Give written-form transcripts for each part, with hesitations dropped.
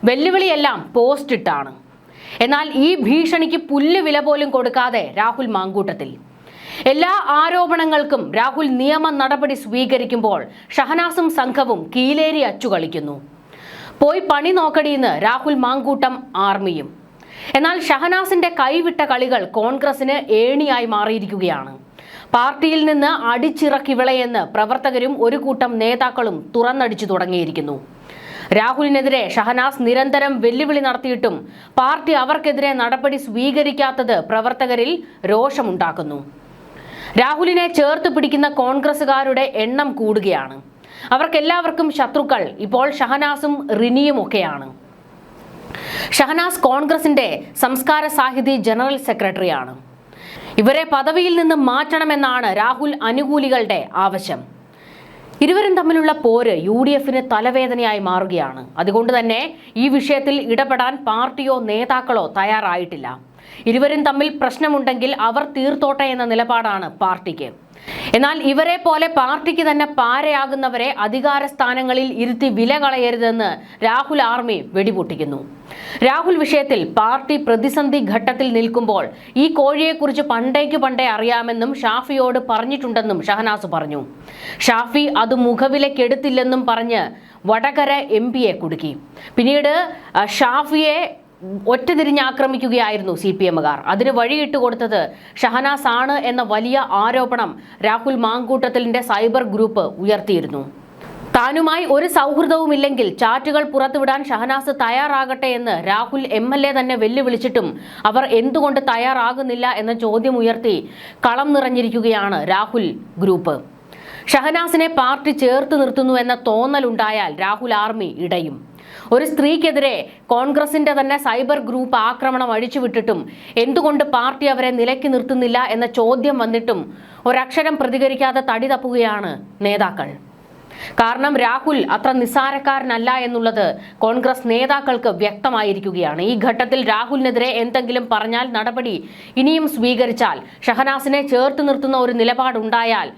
വെല്ലുവിളിയെല്ലാം post ഇട്ടാണ്. എന്നാൽ ഈ ഭീഷണിക്ക് പുല്ല് വില പോലും കൊടുക്കാതെ രാഹുൽ മാങ്കൂട്ടത്തിൽ. എല്ലാ ആരോപണങ്ങൾക്കും രാഹുൽ നിയമ നടപടി സ്വീകരിക്കുമ്പോൾ ഷഹനാസും സംഘവും കീലേരി അച്ചു കളിക്കുന്നു. പോയി പണി നോക്കടിയെന്ന് രാഹുൽ മാങ്കൂട്ടം ആർമിയും. എന്നാൽ ഷഹനാസിന്റെ കൈവിട്ട കളികൾ കോൺഗ്രസിന് ഏണിയായി മാറിയിരിക്കുകയാണ്. പാർട്ടിയിൽ നിന്ന് അടിച്ചിറക്കി വിളയെന്ന് പ്രവർത്തകരും ഒരു കൂട്ടം നേതാക്കളും തുറന്നടിച്ചു തുടങ്ങിയിരിക്കുന്നു. രാഹുലിനെതിരെ ഷഹനാസ് നിരന്തരം വെല്ലുവിളി നടത്തിയിട്ടും പാർട്ടി അവർക്കെതിരെ നടപടി സ്വീകരിക്കാത്തത് പ്രവർത്തകരിൽ രോഷമുണ്ടാക്കുന്നു. രാഹുലിനെ ചേർത്ത് പിടിക്കുന്ന കോൺഗ്രസുകാരുടെ എണ്ണം കൂടുകയാണ്. അവർക്കെല്ലാവർക്കും ശത്രുക്കൾ ഇപ്പോൾ ഷഹനാസും റിനിയും ഒക്കെയാണ്. ഷഹനാസ് കോൺഗ്രസിന്റെ സംസ്കാര സാഹിതി ജനറൽ സെക്രട്ടറിയാണ്. ഇവരെ പദവിയിൽ നിന്ന് മാറ്റണമെന്നാണ് രാഹുൽ അനുകൂലികളുടെ ആവശ്യം. ഇരുവരും തമ്മിലുള്ള പോര് UDFന് തലവേദനയായി മാറുകയാണ്. അതുകൊണ്ട് തന്നെ ഈ വിഷയത്തിൽ ഇടപെടാൻ പാർട്ടിയോ നേതാക്കളോ തയ്യാറായിട്ടില്ല. ഇരുവരും തമ്മിൽ പ്രശ്നമുണ്ടെങ്കിൽ അവർ തീർത്തോട്ടെ എന്ന നിലപാടാണ് പാർട്ടിക്ക്. എന്നാൽ ഇവരെ പോലെ പാർട്ടിക്ക് തന്നെ പാരയാകുന്നവരെ അധികാര സ്ഥാനങ്ങളിൽ ഇരുത്തി വില കളയരുതെന്ന് രാഹുൽ ആർമി വെടിപൊട്ടിക്കുന്നു. രാഹുൽ വിഷയത്തിൽ പാർട്ടി പ്രതിസന്ധി ഘട്ടത്തിൽ നിൽക്കുമ്പോൾ ഈ കോഴിയെക്കുറിച്ച് പണ്ടേ അറിയാമെന്നും ഷാഫിയോട് പറഞ്ഞിട്ടുണ്ടെന്നും ഷഹനാസ് പറഞ്ഞു. ഷാഫി അത് മുഖവിലക്കെടുത്തില്ലെന്നും പറഞ്ഞ് വടകര MP കുടുക്കി. പിന്നീട് ഷാഫിയെ ഒറ്റതിരിഞ്ഞാക്രമിക്കുകയായിരുന്നു CPMകാർ. അതിന് വഴിയിട്ട് കൊടുത്തത് ഷഹനാസ് ആണ് എന്ന വലിയ ആരോപണം രാഹുൽ മാങ്കൂട്ടത്തിലിന്റെ സൈബർ ഗ്രൂപ്പ് ഉയർത്തിയിരുന്നു. താനുമായി ഒരു സൗഹൃദവുമില്ലെങ്കിൽ ചാറ്റുകൾ പുറത്തുവിടാൻ ഷഹനാസ് തയ്യാറാകട്ടെ എന്ന് രാഹുൽ MLA തന്നെ വെല്ലുവിളിച്ചിട്ടും അവർ എന്തുകൊണ്ട് തയ്യാറാകുന്നില്ല എന്ന ചോദ്യം ഉയർത്തി കളം നിറഞ്ഞിരിക്കുകയാണ് രാഹുൽ ഗ്രൂപ്പ്. ഷഹനാസിനെ പാർട്ടി ചേർത്ത് നിർത്തുന്നു എന്ന തോന്നലുണ്ടായാൽ രാഹുൽ ആർമി ഇടയും. ഒരു സ്ത്രീക്കെതിരെ കോൺഗ്രസിന്റെ തന്നെ സൈബർ ഗ്രൂപ്പ് ആക്രമണം അഴിച്ചുവിട്ടിട്ടും എന്തുകൊണ്ട് പാർട്ടി അവരെ നിലയ്ക്ക് നിർത്തുന്നില്ല എന്ന ചോദ്യം വന്നിട്ടും ഒരക്ഷരം പ്രതികരിക്കാതെ തടി തപ്പുകയാണ് നേതാക്കൾ. കാരണം രാഹുൽ അത്ര നിസ്സാരക്കാരനല്ല എന്നുള്ളത് കോൺഗ്രസ് നേതാക്കൾക്ക് വ്യക്തമായിരിക്കുകയാണ്. ഈ ഘട്ടത്തിൽ രാഹുലിനെതിരെ എന്തെങ്കിലും പറഞ്ഞാൽ നടപടി ഇനിയും സ്വീകരിച്ചാൽ ഷഹനാസിനെ ചേർത്ത് നിർത്തുന്ന ഒരു നിലപാടുണ്ടായാൽ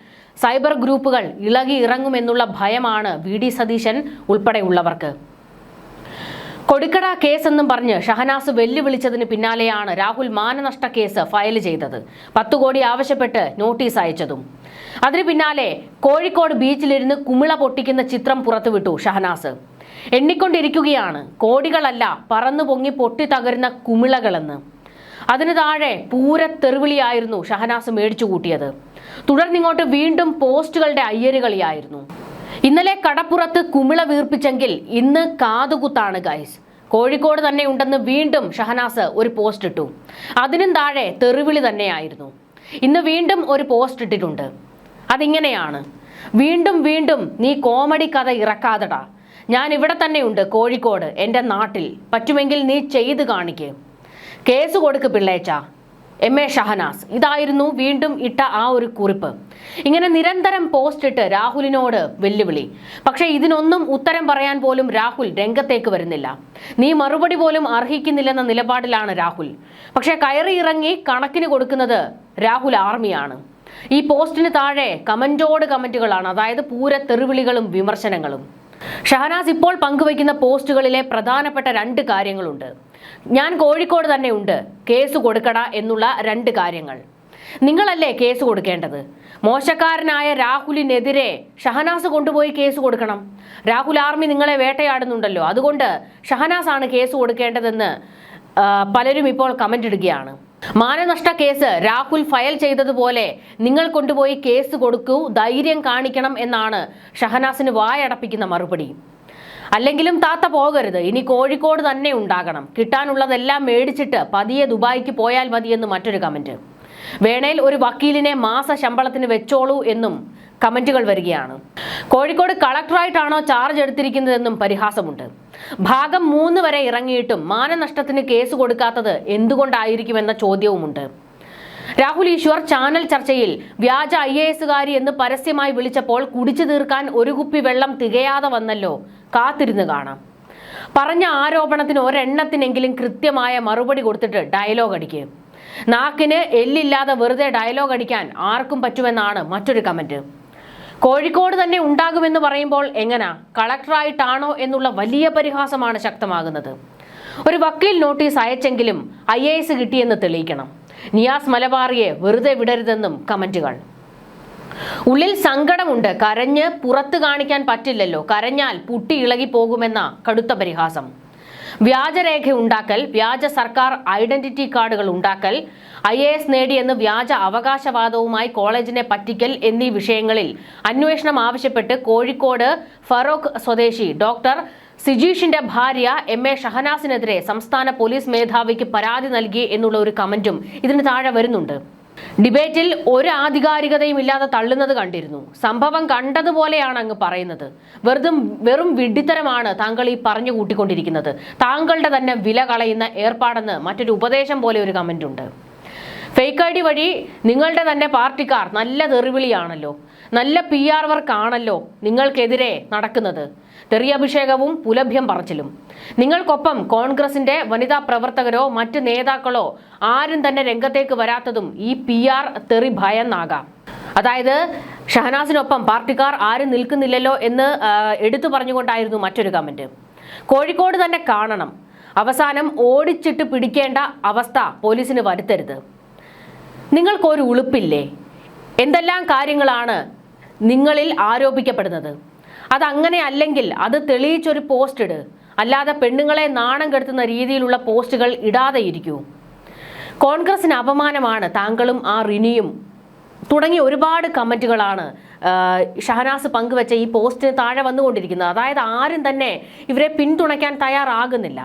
സൈബർ ഗ്രൂപ്പുകൾ ഇളകി ഇറങ്ങുമെന്നുള്ള ഭയമാണ് VD സതീശൻ ഉൾപ്പെടെയുള്ളവർക്ക്. കൊടിക്കട കേസെന്നും പറഞ്ഞ് ഷഹനാസ് വെല്ലുവിളിച്ചതിന് പിന്നാലെയാണ് രാഹുൽ മാനനഷ്ട കേസ് ഫയൽ ചെയ്തത്. 10 കോടി ആവശ്യപ്പെട്ട് നോട്ടീസ് അയച്ചതും. അതിന് പിന്നാലെ കോഴിക്കോട് ബീച്ചിലിരുന്ന് കുമിള പൊട്ടിക്കുന്ന ചിത്രം പുറത്തുവിട്ടു ഷഹനാസ്. എണ്ണിക്കൊണ്ടിരിക്കുകയാണ് കോടികളല്ല പറന്നു പൊങ്ങി പൊട്ടി തകരുന്ന കുമിളകളെന്ന്. അതിനു താഴെ പൂരത്തെറിവിളിയായിരുന്നു ഷഹനാസ് മേടിച്ചു കൂട്ടിയത്. തുടർന്നിങ്ങോട്ട് വീണ്ടും പോസ്റ്റുകളുടെ അയ്യരുകളിയായിരുന്നു. ഇന്നലെ കടപ്പുറത്ത് കുമിള വീർപ്പിച്ചെങ്കിൽ ഇന്ന് കാതുകുത്താണ് ഗൈസ്. കോഴിക്കോട് തന്നെ ഉണ്ടെന്ന് വീണ്ടും ഷഹനാസ് ഒരു പോസ്റ്റ് ഇട്ടു. അതിനും താഴെ തെറിവിളി തന്നെയായിരുന്നു. ഇന്ന് വീണ്ടും ഒരു പോസ്റ്റ് ഇട്ടിട്ടുണ്ട്. അതിങ്ങനെയാണ്: വീണ്ടും നീ കോമഡി കഥ ഇറക്കാതെടാ. ഞാൻ ഇവിടെ തന്നെയുണ്ട്, കോഴിക്കോട്, എൻ്റെ നാട്ടിൽ. പറ്റുമെങ്കിൽ നീ ചെയ്ത് കാണിക്ക്. കേസ് കൊടുക്ക് പിള്ളേച്ച. MA ഷഹനാസ്. ഇതായിരുന്നു വീണ്ടും ഇട്ട ആ ഒരു കുറിപ്പ്. ഇങ്ങനെ നിരന്തരം പോസ്റ്റ് ഇട്ട് രാഹുലിനോട് വെല്ലുവിളി. പക്ഷേ ഇതിനൊന്നും ഉത്തരം പറയാൻ പോലും രാഹുൽ രംഗത്തേക്ക് വരുന്നില്ല. നീ മറുപടി പോലും അർഹിക്കുന്നില്ലെന്ന നിലപാടിലാണ് രാഹുൽ. പക്ഷേ കയറി ഇറങ്ങി കണക്കിന് കൊടുക്കുന്നത് രാഹുൽ ആർമിയാണ്. ഈ പോസ്റ്റിന് താഴെ കമന്റുകളാണ്, അതായത് പൂരത്തെറിവിളികളും വിമർശനങ്ങളും. ഷഹനാസ് ഇപ്പോൾ പങ്കുവയ്ക്കുന്ന പോസ്റ്റുകളിലെ പ്രധാനപ്പെട്ട 2 കാര്യങ്ങളുണ്ട്. ഞാൻ കോഴിക്കോട് തന്നെ ഉണ്ട്, കേസ് കൊടുക്കട എന്നുള്ള 2 കാര്യങ്ങൾ. നിങ്ങളല്ലേ കേസ് കൊടുക്കേണ്ടത്? മോശക്കാരനായ രാഹുലിനെതിരെ ഷഹനാസ് കൊണ്ടുപോയി കേസ് കൊടുക്കണം. രാഹുൽ ആർമി നിങ്ങളെ വേട്ടയാടുന്നുണ്ടല്ലോ, അതുകൊണ്ട് ഷഹനാസ് ആണ് കേസ് കൊടുക്കേണ്ടതെന്ന് പലരും ഇപ്പോൾ കമന്റ് ഇടുകയാണ്. മാനനഷ്ട കേസ് രാഹുൽ ഫയൽ ചെയ്തതുപോലെ നിങ്ങൾ കൊണ്ടുപോയി കേസ് കൊടുക്കൂ, ധൈര്യം കാണിക്കണം എന്നാണ് ഷഹനാസിന് വായടപ്പിക്കുന്ന മറുപടി. അല്ലെങ്കിലും താത്ത പോകരുത്, ഇനി കോഴിക്കോട് തന്നെ ഉണ്ടാകണം. കിട്ടാനുള്ളതെല്ലാം മേടിച്ചിട്ട് പതിയെ ദുബായിക്ക് പോയാൽ മതിയെന്ന് മറ്റൊരു കമന്റ്. വേണേൽ ഒരു വക്കീലിനെ മാസ ശമ്പളത്തിന് വെച്ചോളൂ എന്നും കമന്റുകൾ വരികയാണ്. കോഴിക്കോട് കളക്ടറായിട്ടാണോ ചാർജ് എടുത്തിരിക്കുന്നതെന്നും പരിഹാസമുണ്ട്. ഭാഗം 3 വരെ ഇറങ്ങിയിട്ടും മാനനഷ്ടത്തിന് കേസ് കൊടുക്കാത്തത് എന്തുകൊണ്ടായിരിക്കുമെന്ന ചോദ്യവുമുണ്ട്. രാഹുൽ ഈശ്വർ ചാനൽ ചർച്ചയിൽ വ്യാജ IASകാരി എന്ന് പരസ്യമായി വിളിച്ചപ്പോൾ കുടിച്ചു തീർക്കാൻ ഒരു കുപ്പി വെള്ളം തികയാതെ വന്നല്ലോ, കാത്തിരുന്ന് കാണാം. പറഞ്ഞ ആരോപണത്തിന് ഒരെണ്ണത്തിനെങ്കിലും കൃത്യമായ മറുപടി കൊടുത്തിട്ട് ഡയലോഗ് അടിക്കുക. നാക്കിന് എല്ലില്ലാതെ വെറുതെ ഡയലോഗ് അടിക്കാൻ ആർക്കും പറ്റുമെന്നാണ് മറ്റൊരു കമന്റ്. കോഴിക്കോട് തന്നെ ഉണ്ടാകുമെന്ന് പറയുമ്പോൾ എങ്ങനാ, കളക്ടറായിട്ടാണോ എന്നുള്ള വലിയ പരിഹാസമാണ് ശക്തമാകുന്നത്. ഒരു വക്കീൽ നോട്ടീസ് അയച്ചെങ്കിലും IAS കിട്ടിയെന്ന് തെളിയിക്കണം. നിയാസ് മലബാറിയെ വെറുതെ വിടരുതെന്നും കമന്റുകൾ. ഉള്ളിൽ സങ്കടമുണ്ട്, കരഞ്ഞ് പുറത്ത് കാണിക്കാൻ പറ്റില്ലല്ലോ, കരഞ്ഞാൽ പുട്ടി ഇളകി പോകുമെന്ന കടുത്ത പരിഹാസം. വ്യാജരേഖ ഉണ്ടാക്കൽ, വ്യാജ സർക്കാർ ഐഡന്റിറ്റി കാർഡുകൾ ഉണ്ടാക്കൽ, IAS നേടിയെന്ന് വ്യാജ അവകാശവാദവുമായി കോളേജിനെ പറ്റിക്കൽ എന്നീ വിഷയങ്ങളിൽ അന്വേഷണം ആവശ്യപ്പെട്ട് കോഴിക്കോട് ഫറോക്ക് സ്വദേശി ഡോക്ടർ സിജീഷിന്റെ ഭാര്യ MA ഷഹനാസിനെതിരെ സംസ്ഥാന പോലീസ് മേധാവിക്ക് പരാതി നൽകി എന്നുള്ള ഒരു കമന്റും ഇതിന് താഴെ വരുന്നുണ്ട്. ഡിബേറ്റിൽ ഒരു ആധികാരികതയും ഇല്ലാതെ തള്ളുന്നത് കണ്ടിരുന്നു. സംഭവം കണ്ടതുപോലെയാണ് അങ്ങ് പറയുന്നത്. വെറും വിഡ്ഢിത്തരമാണ് താങ്കൾ ഈ പറഞ്ഞു കൂട്ടിക്കൊണ്ടിരിക്കുന്നത്. താങ്കളുടെ തന്നെ വില കളയുന്ന ഏർപ്പാടെന്ന് മറ്റൊരു ഉപദേശം പോലെ ഒരു കമന്റ് ഉണ്ട്. ഫേക്ക് ID വഴി നിങ്ങളുടെ തന്നെ പാർട്ടിക്കാർ നല്ല തെറിവിളിയാണല്ലോ, നല്ല PR വർക്കാണല്ലോ നിങ്ങൾക്കെതിരെ നടക്കുന്നത്. തെറിയഭിഷേകവും പുലഭ്യം പറച്ചിലും. നിങ്ങൾക്കൊപ്പം കോൺഗ്രസിന്റെ വനിതാ പ്രവർത്തകരോ മറ്റ് നേതാക്കളോ ആരും തന്നെ രംഗത്തേക്ക് വരാത്തതും ഈ PR തെറി ഭയന്നാകാം. അതായത് ഷഹനാസിനൊപ്പം പാർട്ടിക്കാർ ആരും നിൽക്കുന്നില്ലല്ലോ എന്ന് എടുത്തു പറഞ്ഞുകൊണ്ടായിരുന്നു മറ്റൊരു കമന്റ്. കോഴിക്കോട് തന്നെ കാണണം, അവസാനം ഓടിച്ചിട്ട് പിടിക്കേണ്ട അവസ്ഥ പോലീസിന് വരുത്തരുത്. നിങ്ങൾക്കൊരു ഉളുപ്പില്ലേ? എന്തെല്ലാം കാര്യങ്ങളാണ് നിങ്ങളിൽ ആരോപിക്കപ്പെടുന്നത്? അതങ്ങനെ അല്ലെങ്കിൽ അത് തെളിയിച്ചൊരു പോസ്റ്റ് ഇട്, അല്ലാതെ പെണ്ണുങ്ങളെ നാണം കെടുത്തുന്ന രീതിയിലുള്ള പോസ്റ്റുകൾ ഇടാതെ ഇരിക്കൂ. കോൺഗ്രസിന് അപമാനമാണ് താങ്കളും ആ റിനിയും തുടങ്ങിയ ഒരുപാട് കമന്റുകളാണ് ഷഹനാസ് പങ്കുവെച്ച ഈ പോസ്റ്റിന് താഴെ വന്നുകൊണ്ടിരിക്കുന്നത്. അതായത് ആരും തന്നെ ഇവരെ പിന്തുണയ്ക്കാൻ തയ്യാറാകുന്നില്ല.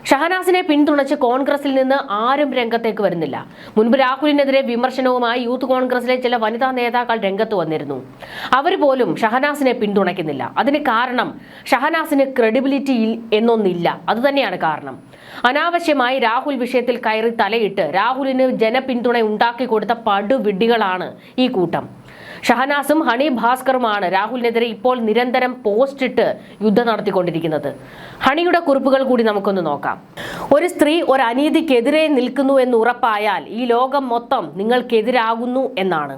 ഷഹനാസിനെ പിന്തുണച്ച് കോൺഗ്രസിൽ നിന്ന് ആരും രംഗത്തേക്ക് വരുന്നില്ല. മുൻപ് രാഹുലിനെതിരെ വിമർശനവുമായി യൂത്ത് കോൺഗ്രസിലെ ചില വനിതാ നേതാക്കൾ രംഗത്ത് വന്നിരുന്നു. അവർ പോലും ഷഹനാസിനെ പിന്തുണയ്ക്കുന്നില്ല. അതിന് കാരണം ഷഹനാസിന് ക്രെഡിബിലിറ്റി എന്നൊന്നില്ല. അതുതന്നെയാണ് കാരണം. അനാവശ്യമായി രാഹുൽ വിഷയത്തിൽ കയറി തലയിട്ട് രാഹുലിന് ജനപിന്തുണ ഉണ്ടാക്കി കൊടുത്ത പടുവിഡ്ഢികളാണ് ഈ കൂട്ടം. ഷഹനാസും ഹണി ഭാസ്കറുമാണ് രാഹുലിനെതിരെ ഇപ്പോൾ നിരന്തരം പോസ്റ്റ് ഇട്ട് യുദ്ധം നടത്തിക്കൊണ്ടിരിക്കുന്നത്. ഹണിയുടെ കുറിപ്പുകൾ കൂടി നമുക്കൊന്ന് നോക്കാം. ഒരു സ്ത്രീ ഒരു അനീതിക്കെതിരെ നിൽക്കുന്നു എന്ന് ഉറപ്പായാൽ ഈ ലോകം മൊത്തം നിങ്ങൾക്കെതിരാകുന്നു എന്നാണ്.